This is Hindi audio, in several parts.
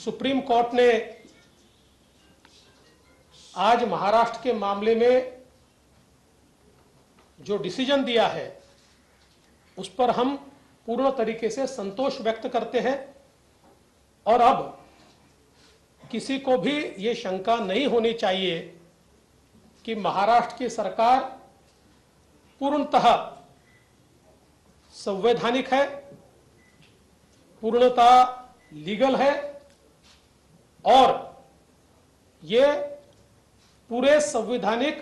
सुप्रीम कोर्ट ने आज महाराष्ट्र के मामले में जो डिसीजन दिया है उस पर हम पूर्ण तरीके से संतोष व्यक्त करते हैं और अब किसी को भी ये शंका नहीं होनी चाहिए कि महाराष्ट्र की सरकार पूर्णतः संवैधानिक है, पूर्णतः लीगल है और ये पूरे संवैधानिक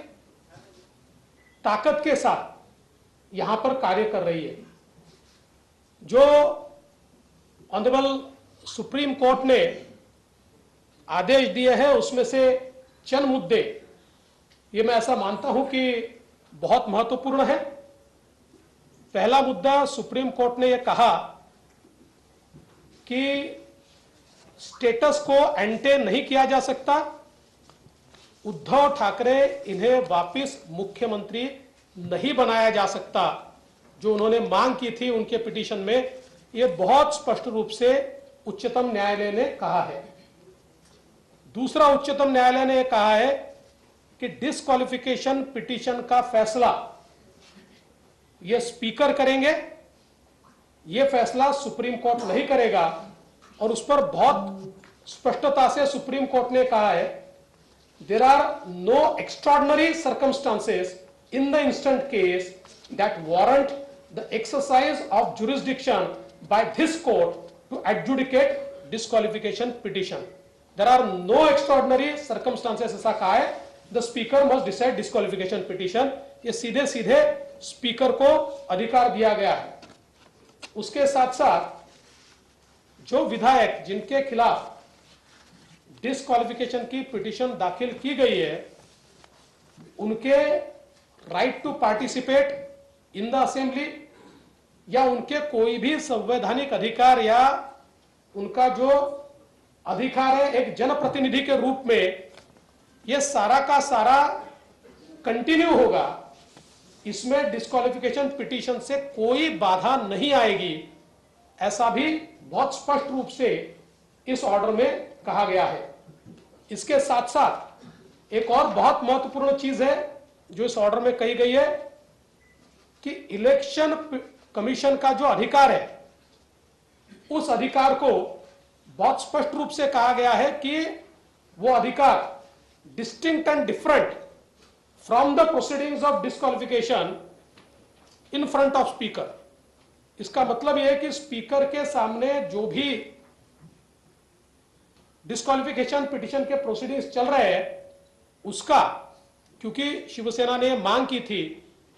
ताकत के साथ यहां पर कार्य कर रही है। जो ऑनरेबल सुप्रीम कोर्ट ने आदेश दिए हैं उसमें से चंद मुद्दे ये मैं ऐसा मानता हूं कि बहुत महत्वपूर्ण है। पहला मुद्दा, सुप्रीम कोर्ट ने यह कहा कि स्टेटस को एंटेन नहीं किया जा सकता। उद्धव ठाकरे इन्हें वापस मुख्यमंत्री नहीं बनाया जा सकता। जो उन्होंने मांग की थी उनके पिटीशन में, यह बहुत स्पष्ट रूप से उच्चतम न्यायालय ने कहा है। दूसरा, उच्चतम न्यायालय ने कहा है कि डिस्क्वालिफिकेशन पिटीशन का फैसला यह स्पीकर करेंगे, यह फैसला सुप्रीम कोर्ट नहीं करेगा। और उस पर बहुत स्पष्टता से सुप्रीम कोर्ट ने कहा है, there are no extraordinary circumstances in the instant case that warrant the exercise of jurisdiction by this court to adjudicate disqualification petition. There are no extraordinary circumstances ऐसा कहा है। The speaker must decide disqualification petition. ये सीधे सीधे स्पीकर को अधिकार दिया गया है। उसके साथ साथ जो विधायक जिनके खिलाफ डिस्क्वालिफिकेशन की पिटीशन दाखिल की गई है उनके right to participate in the assembly या उनके कोई भी संवैधानिक अधिकार या उनका जो अधिकार है एक जनप्रतिनिधि के रूप में, यह सारा का सारा कंटिन्यू होगा। इसमें डिस्क्वालिफिकेशन पिटीशन से कोई बाधा नहीं आएगी, ऐसा भी बहुत स्पष्ट रूप से इस ऑर्डर में कहा गया है। इसके साथ साथ एक और बहुत महत्वपूर्ण चीज है जो इस ऑर्डर में कही गई है कि इलेक्शन कमीशन का जो अधिकार है उस अधिकार को बहुत स्पष्ट रूप से कहा गया है कि वो अधिकार distinct and different from the proceedings of disqualification in front of speaker. इसका मतलब यह है कि स्पीकर के सामने जो भी डिस्क्वालिफिकेशन पिटीशन के प्रोसीडिंग्स चल रहे हैं उसका, क्योंकि शिवसेना ने मांग की थी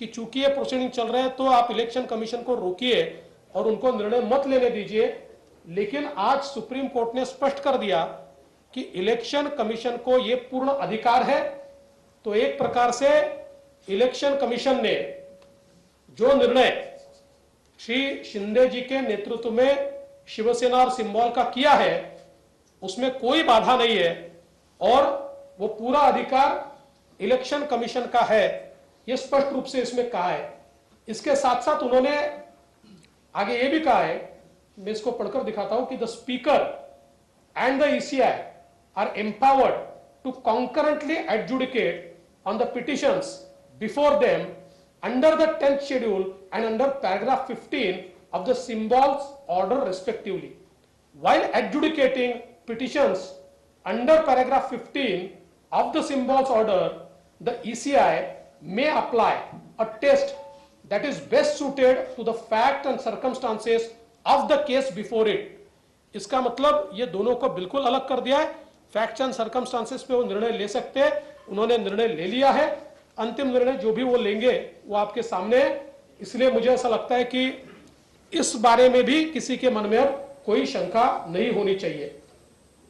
कि चूंकि ये प्रोसीडिंग चल रहे हैं तो आप इलेक्शन कमीशन को रोकिए और उनको निर्णय मत लेने दीजिए। लेकिन आज सुप्रीम कोर्ट ने स्पष्ट कर दिया कि इलेक्शन कमीशन को ये पूर्ण अधिकार है। तो एक प्रकार से इलेक्शन कमीशन ने जो निर्णय श्री शिंदे जी के नेतृत्व में शिवसेना और सिंबल का किया है उसमें कोई बाधा नहीं है और वो पूरा अधिकार इलेक्शन कमीशन का है, ये स्पष्ट रूप से इसमें कहा है। इसके साथ साथ उन्होंने आगे ये भी कहा है, मैं इसको पढ़कर दिखाता हूं कि the speaker and the ECI are empowered to concurrently adjudicate on the petitions before them under the 10th schedule and under paragraph 15 of the symbols order respectively. While adjudicating petitions under paragraph 15 of the symbols order, the ECI may apply a test that is best suited to the fact and circumstances of the case before it. इसका मतलब ये दोनों को बिल्कुल अलग कर दिया है। फैक्ट्स एंड सर्कमस्टांसेस पे वो निर्णय ले सकते हैं, उन्होंने निर्णय ले लिया है। अंतिम निर्णय जो भी वो लेंगे वो आपके सामने है। इसलिए मुझे ऐसा लगता है कि इस बारे में भी किसी के मन में अब कोई शंका नहीं होनी चाहिए।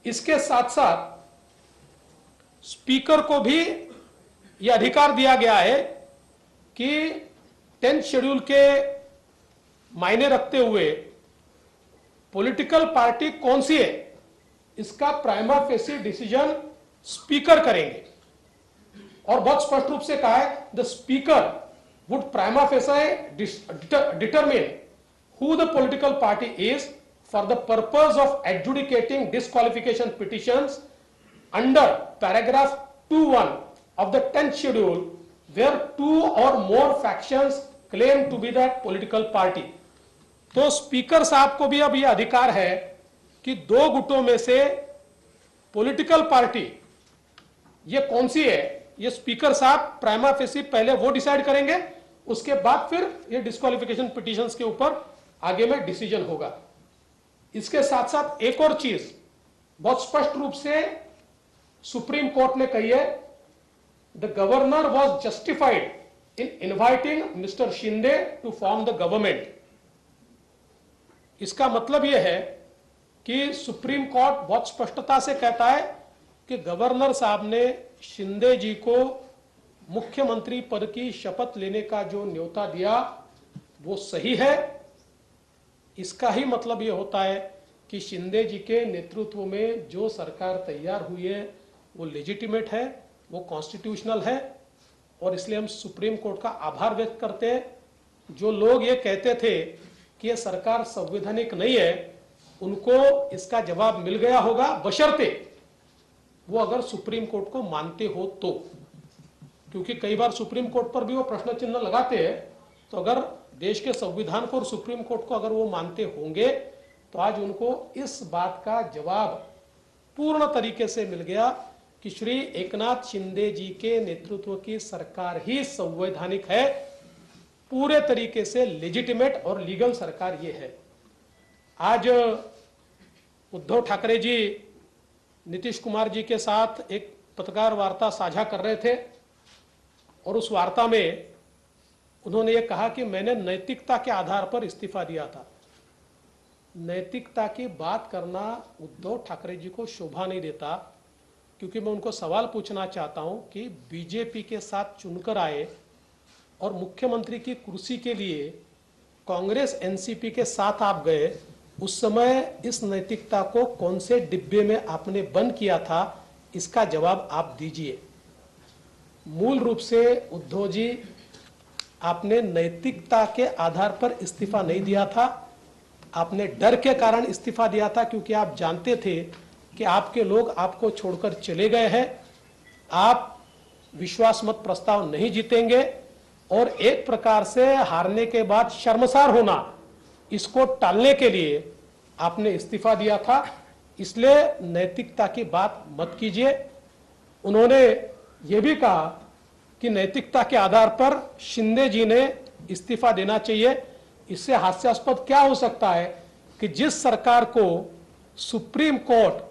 इसके साथ साथ स्पीकर को भी यह अधिकार दिया गया है कि 10th शेड्यूल के मायने रखते हुए पॉलिटिकल पार्टी कौन सी है इसका प्राइमा फेसी डिसीजन स्पीकर करेंगे। और बहुत स्पष्ट रूप से कहा है the speaker would prima facie determine who the political party is for the purpose of adjudicating disqualification petitions under paragraph 2(1) of the 10th schedule where 2 or more factions claim to be that political party। तो स्पीकर साहब को भी अब यह अधिकार है कि दो गुटों में से पॉलिटिकल पार्टी ये कौन सी है, ये स्पीकर साहब प्राइमा फेसी पहले वो डिसाइड करेंगे, उसके बाद फिर ये डिस्क्वालिफिकेशन पिटीशंस के ऊपर आगे में डिसीजन होगा। इसके साथ साथ एक और चीज बहुत स्पष्ट रूप से सुप्रीम कोर्ट ने कही है, the governor was justified in inviting Mister Shinde to form the government. इसका मतलब यह है कि सुप्रीम कोर्ट बहुत स्पष्टता से कहता है कि गवर्नर साहब ने शिंदे जी को मुख्यमंत्री पद की शपथ लेने का जो न्योता दिया वो सही है। इसका ही मतलब यह होता है कि शिंदे जी के नेतृत्व में जो सरकार तैयार हुई है वो लेजिटिमेट है, वो कॉन्स्टिट्यूशनल है, और इसलिए हम सुप्रीम कोर्ट का आभार व्यक्त करते हैं। जो लोग ये कहते थे कि ये सरकार संवैधानिक नहीं है, उनको इसका जवाब मिल गया होगा, बशर्ते वो अगर सुप्रीम कोर्ट को मानते हो तो, क्योंकि कई बार सुप्रीम कोर्ट पर भी वो प्रश्न चिन्ह लगाते हैं। तो अगर देश के संविधान को और सुप्रीम कोर्ट को अगर वो मानते होंगे तो आज उनको इस बात का जवाब पूर्ण तरीके से मिल गया कि श्री एकनाथ शिंदे जी के नेतृत्व की सरकार ही संवैधानिक है, पूरे तरीके से लेजिटिमेट और लीगल सरकार ये है। आज उद्धव ठाकरे जी नीतीश कुमार जी के साथ एक पत्रकार वार्ता साझा कर रहे थे और उस वार्ता में उन्होंने ये कहा कि मैंने नैतिकता के आधार पर इस्तीफा दिया था। नैतिकता की बात करना उद्धव ठाकरे जी को शोभा नहीं देता, क्योंकि मैं उनको सवाल पूछना चाहता हूं कि बीजेपी के साथ चुनकर आए और मुख्यमंत्री की कुर्सी के लिए कांग्रेस एनसीपी के साथ आप गए, उस समय इस नैतिकता को कौन से डिब्बे में आपने बंद किया था, इसका जवाब आप दीजिए। मूल रूप से उद्धव जी आपने नैतिकता के आधार पर इस्तीफा नहीं दिया था, आपने डर के कारण इस्तीफा दिया था, क्योंकि आप जानते थे कि आपके लोग आपको छोड़कर चले गए हैं, आप विश्वास मत प्रस्ताव नहीं जीतेंगे और एक प्रकार से हारने के बाद शर्मसार होना, इसको टालने के लिए आपने इस्तीफा दिया था। इसलिए नैतिकता की बात मत कीजिए। उन्होंने ये भी कहा कि नैतिकता के आधार पर शिंदे जी ने इस्तीफा देना चाहिए। इससे हास्यास्पद क्या हो सकता है कि जिस सरकार को सुप्रीम कोर्ट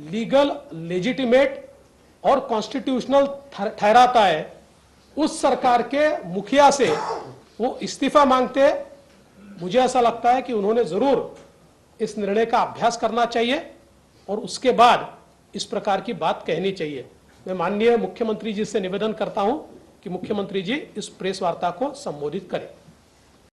लीगल, लेजिटिमेट और कॉन्स्टिट्यूशनल ठहराता है, उस सरकार के मुखिया से वो इस्तीफा मांगते हैं। मुझे ऐसा लगता है कि उन्होंने जरूर इस निर्णय का अभ्यास करना चाहिए और उसके बाद इस प्रकार की बात कहनी चाहिए। मैं माननीय मुख्यमंत्री जी से निवेदन करता हूं कि मुख्यमंत्री जी इस प्रेस वार्ता को संबोधित करें।